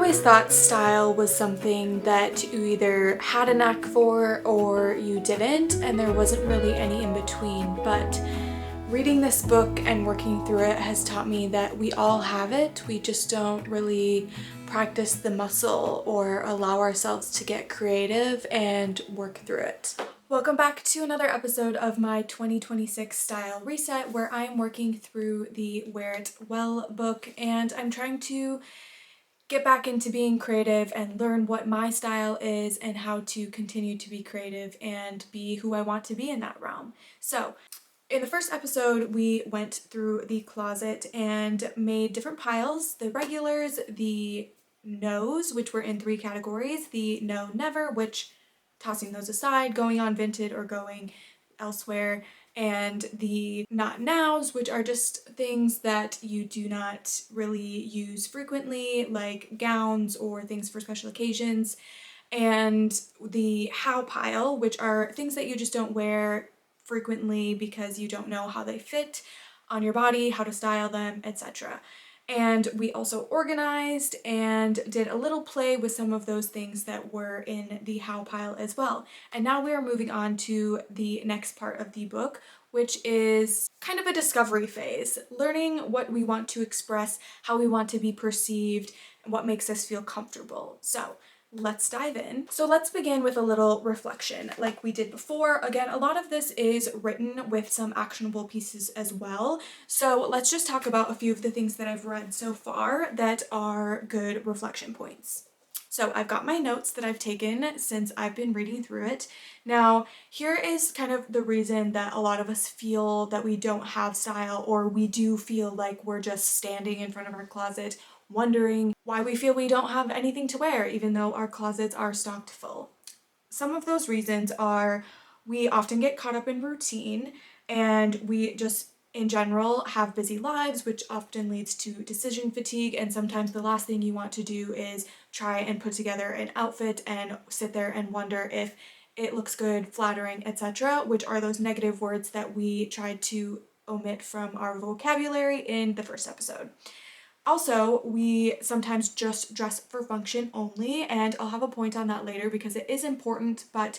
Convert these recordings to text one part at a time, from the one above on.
always thought style was something that you either had a knack for or you didn't, and there wasn't really any in between. But reading this book and working through it has taught me that we all have it. We just don't really practice the muscle or allow ourselves to get creative and work through it. Welcome back to another episode of my 2026 style reset, where I'm working through the Wear It Well book, and I'm trying to get back into being creative and learn what my style is and how to continue to be creative and be who I want to be in that realm. So in the first episode, we went through the closet and made different piles: the regulars, the no's, which were in 3 categories, the no never, which, tossing those aside, going on Vinted or going elsewhere, and the not nows, which are just things that you do not really use frequently, like gowns or things for special occasions, and the how pile, which are things that you just don't wear frequently because you don't know how they fit on your body, how to style them, etc. And we also organized and did a little play with some of those things that were in the how pile as well. And now we are moving on to the next part of the book, which is kind of a discovery phase, learning what we want to express, how we want to be perceived, and what makes us feel comfortable. So let's dive in. So let's begin with a little reflection like we did before. Again, a lot of this is written with some actionable pieces as well. So let's just talk about a few of the things that I've read so far that are good reflection points. So I've got my notes that I've taken since I've been reading through it. Now, here is kind of the reason that a lot of us feel that we don't have style, or we do feel like we're just standing in front of our closet wondering why we feel we don't have anything to wear, even though our closets are stocked full. Some of those reasons are we often get caught up in routine, and we just in general have busy lives, which often leads to decision fatigue, and sometimes the last thing you want to do is try and put together an outfit and sit there and wonder if it looks good, flattering, etc., which are those negative words that we tried to omit from our vocabulary in the first episode. Also, we sometimes just dress for function only, and I'll have a point on that later because it is important, but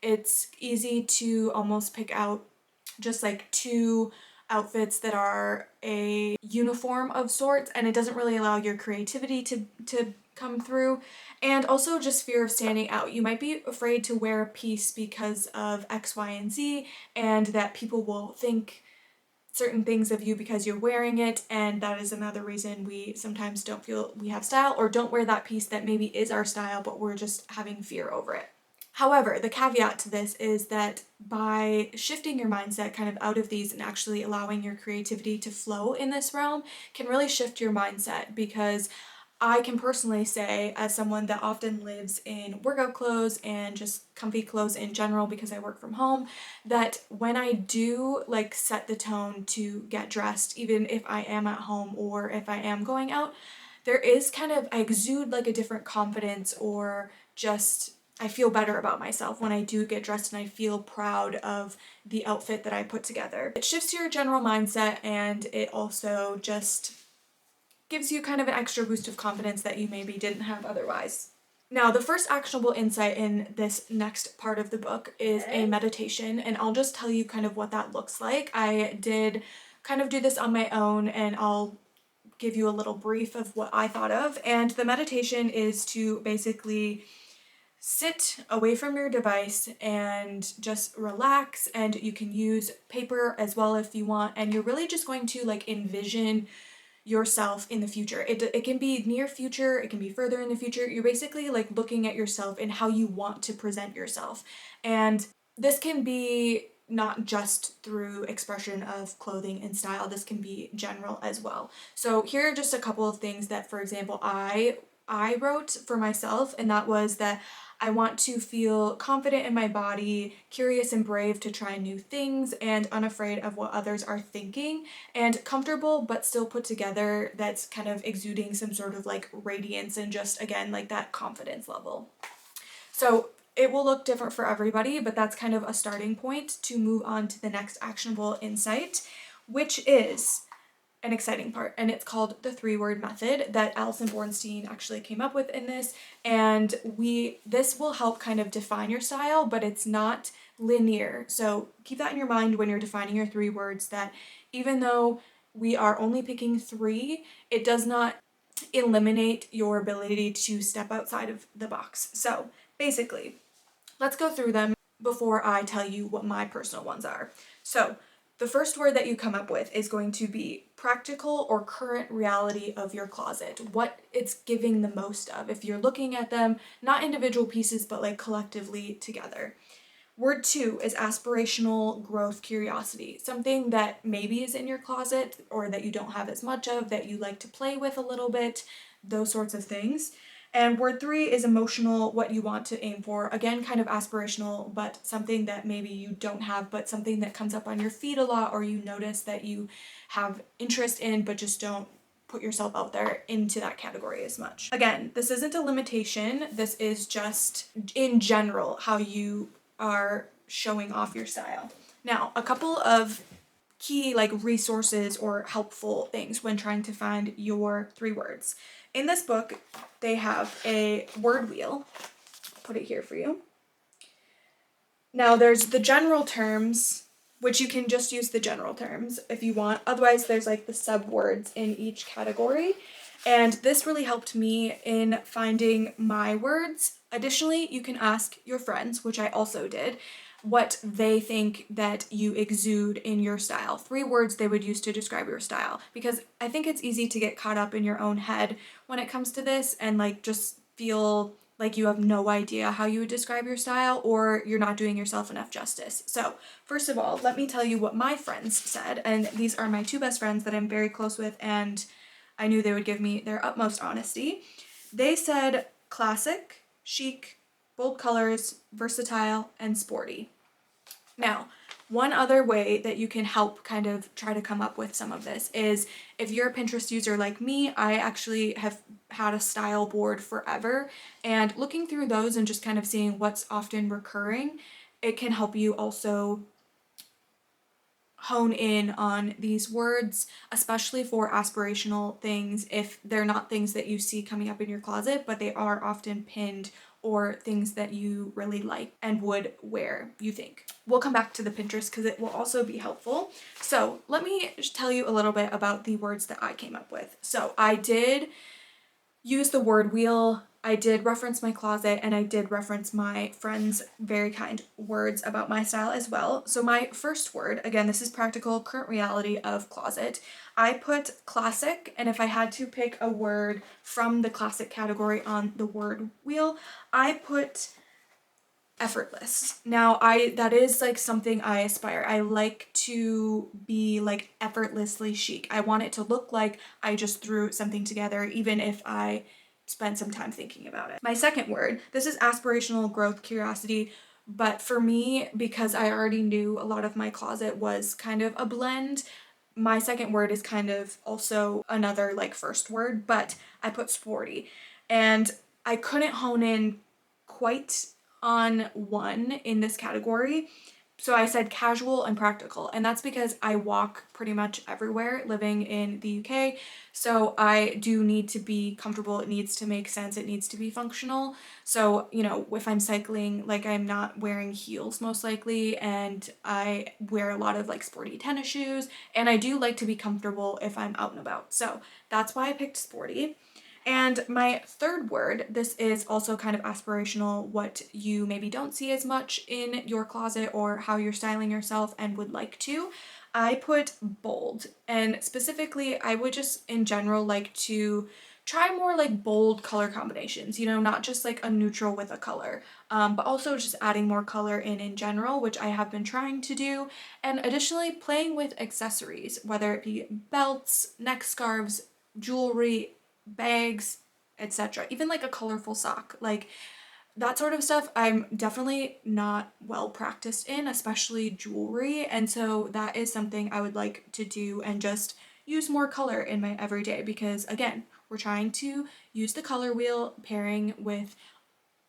it's easy to almost pick out just like 2 outfits that are a uniform of sorts, and it doesn't really allow your creativity to come through. And also just fear of standing out. You might be afraid to wear a piece because of X, Y, and Z, and that people will think certain things of you because you're wearing it, and that is another reason we sometimes don't feel we have style, or don't wear that piece that maybe is our style, but we're just having fear over it. However, the caveat to this is that by shifting your mindset kind of out of these and actually allowing your creativity to flow in this realm can really shift your mindset, because I can personally say, as someone that often lives in workout clothes and just comfy clothes in general because I work from home, that when I do like set the tone to get dressed, even if I am at home or if I am going out, there is kind of, I exude like a different confidence, or just I feel better about myself when I do get dressed and I feel proud of the outfit that I put together. It shifts your general mindset, and it also just gives you kind of an extra boost of confidence that you maybe didn't have otherwise. Now, the first actionable insight in this next part of the book is a meditation, and I'll just tell you kind of what that looks like. I did kind of do this on my own, and I'll give you a little brief of what I thought of. And the meditation is to basically sit away from your device and just relax, and you can use paper as well if you want, and you're really just going to like envision yourself in the future. It can be near future, it can be further in the future. You're basically like looking at yourself and how you want to present yourself. And this can be not just through expression of clothing and style, this can be general as well. So here are just a couple of things that, for example, I wrote for myself, and that was that I want to feel confident in my body, curious and brave to try new things, and unafraid of what others are thinking, and comfortable but still put together, that's kind of exuding some sort of like radiance and just, again, like that confidence level. So it will look different for everybody, but that's kind of a starting point to move on to the next actionable insight, which is an exciting part, and it's called the 3-word method that Alison Bornstein actually came up with in this. And this will help kind of define your style, but it's not linear. So keep that in your mind when you're defining your 3 words, that even though we are only picking 3, it does not eliminate your ability to step outside of the box. So basically, let's go through them before I tell you what my personal ones are. So the first word that you come up with is going to be practical or current reality of your closet, what it's giving the most of. If you're looking at them, not individual pieces, but like collectively together. Word 2 is aspirational growth curiosity, something that maybe is in your closet or that you don't have as much of, that you like to play with a little bit, those sorts of things. And word 3 is emotional, what you want to aim for. Again, kind of aspirational, but something that maybe you don't have, but something that comes up on your feed a lot, or you notice that you have interest in, but just don't put yourself out there into that category as much. Again, this isn't a limitation. This is just in general how you are showing off your style. Now, a couple of key like resources or helpful things when trying to find your 3 words. In this book, they have a word wheel. I'll put it here for you. Now, there's the general terms, which you can just use the general terms if you want. Otherwise, there's like the subwords in each category. And this really helped me in finding my words. Additionally, you can ask your friends, which I also did, what they think that you exude in your style. 3 words they would use to describe your style. Because I think it's easy to get caught up in your own head when it comes to this and like just feel like you have no idea how you would describe your style, or you're not doing yourself enough justice. So first of all, let me tell you what my friends said. And these are my 2 best friends that I'm very close with, and I knew they would give me their utmost honesty. They said classic, chic, bold colors, versatile, and sporty. Now, one other way that you can help kind of try to come up with some of this is, if you're a Pinterest user like me, I actually have had a style board forever, and looking through those and just kind of seeing what's often recurring, it can help you also hone in on these words, especially for aspirational things, if they're not things that you see coming up in your closet, but they are often pinned or things that you really like and would wear, you think. We'll come back to the Pinterest because it will also be helpful. So let me just tell you a little bit about the words that I came up with. So I did use the word wheel, I did reference my closet, and I did reference my friends' very kind words about my style as well. So my first word, again, this is practical, current reality of closet. I put classic, and if I had to pick a word from the classic category on the word wheel, I put effortless. Now, that is like something I aspire. I like to be like effortlessly chic. I want it to look like I just threw something together, even if I spent some time thinking about it. My second word, this is aspirational growth curiosity, but for me, because I already knew a lot of my closet was kind of a blend, my second word is kind of also another like first word, but I put sporty. And I couldn't hone in quite on one in this category. So I said casual and practical, and that's because I walk pretty much everywhere living in the UK. So I do need to be comfortable. It needs to make sense. It needs to be functional. So, you know, if I'm cycling, like I'm not wearing heels most likely, and I wear a lot of like sporty tennis shoes, and I do like to be comfortable if I'm out and about. So that's why I picked sporty. And my third word, this is also kind of aspirational, what you maybe don't see as much in your closet or how you're styling yourself and would like to. I put bold, and specifically I would just in general like to try more like bold color combinations, you know, not just like a neutral with a color, but also just adding more color in general, which I have been trying to do. And additionally, playing with accessories, whether it be belts, neck scarves, jewelry, bags, etc. Even like a colorful sock, like that sort of stuff I'm definitely not well practiced in, especially jewelry. And so that is something I would like to do and just use more color in my everyday, because again, we're trying to use the color wheel pairing with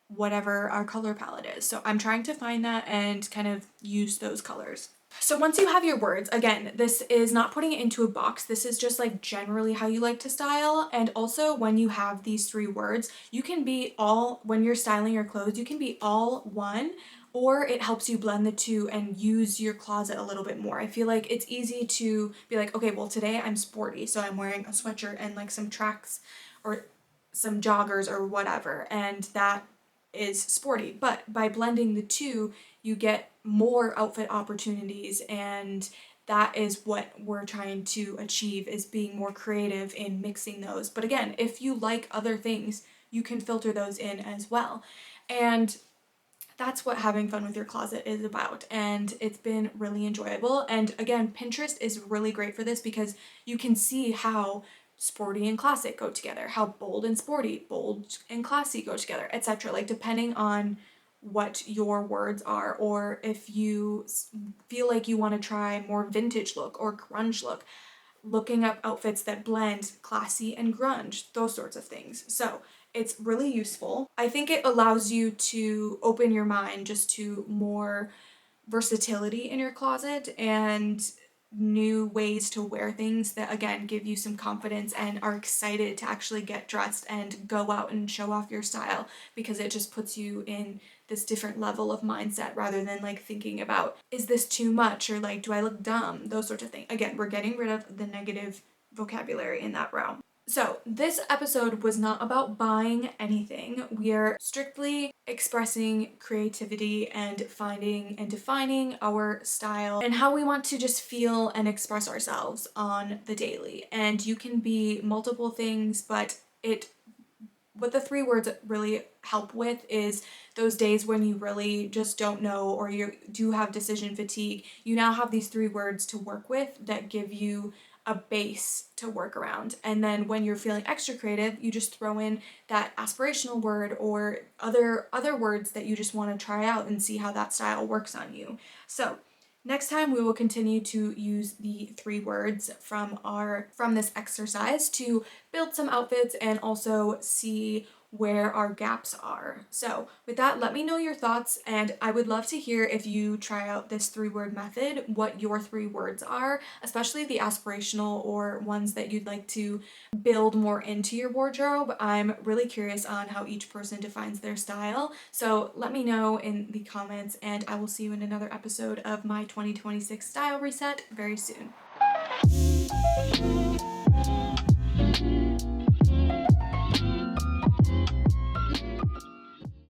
whatever our color palette is. So I'm trying to find that and kind of use those colors. So once you have your words, again, this is not putting it into a box. This is just like generally how you like to style. And also when you have these 3 words, you can be all, when you're styling your clothes, you can be all one, or it helps you blend the two and use your closet a little bit more. I feel like it's easy to be like, okay, well today I'm sporty, so I'm wearing a sweatshirt and like some tracks or some joggers or whatever, and that is sporty. But by blending the two, you get more outfit opportunities, and that is what we're trying to achieve, is being more creative in mixing those. But again, if you like other things, you can filter those in as well. And that's what having fun with your closet is about, and it's been really enjoyable. And again, Pinterest is really great for this because you can see how sporty and classic go together, how bold and sporty, bold and classy go together, etc. Like depending on what your words are, or if you feel like you want to try more vintage look or grunge look, looking up outfits that blend classy and grunge, those sorts of things. So it's really useful. I think it allows you to open your mind just to more versatility in your closet and new ways to wear things that again give you some confidence and are excited to actually get dressed and go out and show off your style, because it just puts you in this different level of mindset rather than like thinking about, is this too much, or like, do I look dumb, those sorts of things. Again, we're getting rid of the negative vocabulary in that realm. So this episode was not about buying anything. We are strictly expressing creativity and finding and defining our style and how we want to just feel and express ourselves on the daily. And you can be multiple things, but what the 3 words really help with is those days when you really just don't know, or you do have decision fatigue. You now have these 3 words to work with that give you a base to work around. And then when you're feeling extra creative, you just throw in that aspirational word or other words that you just want to try out and see how that style works on you. So next time we will continue to use the 3 words from this exercise to build some outfits and also see where our gaps are. So with that, let me know your thoughts, and I would love to hear if you try out this 3-word method, what your 3 words are, especially the aspirational or ones that you'd like to build more into your wardrobe. I'm really curious on how each person defines their style. So let me know in the comments, and I will see you in another episode of my 2026 style reset very soon.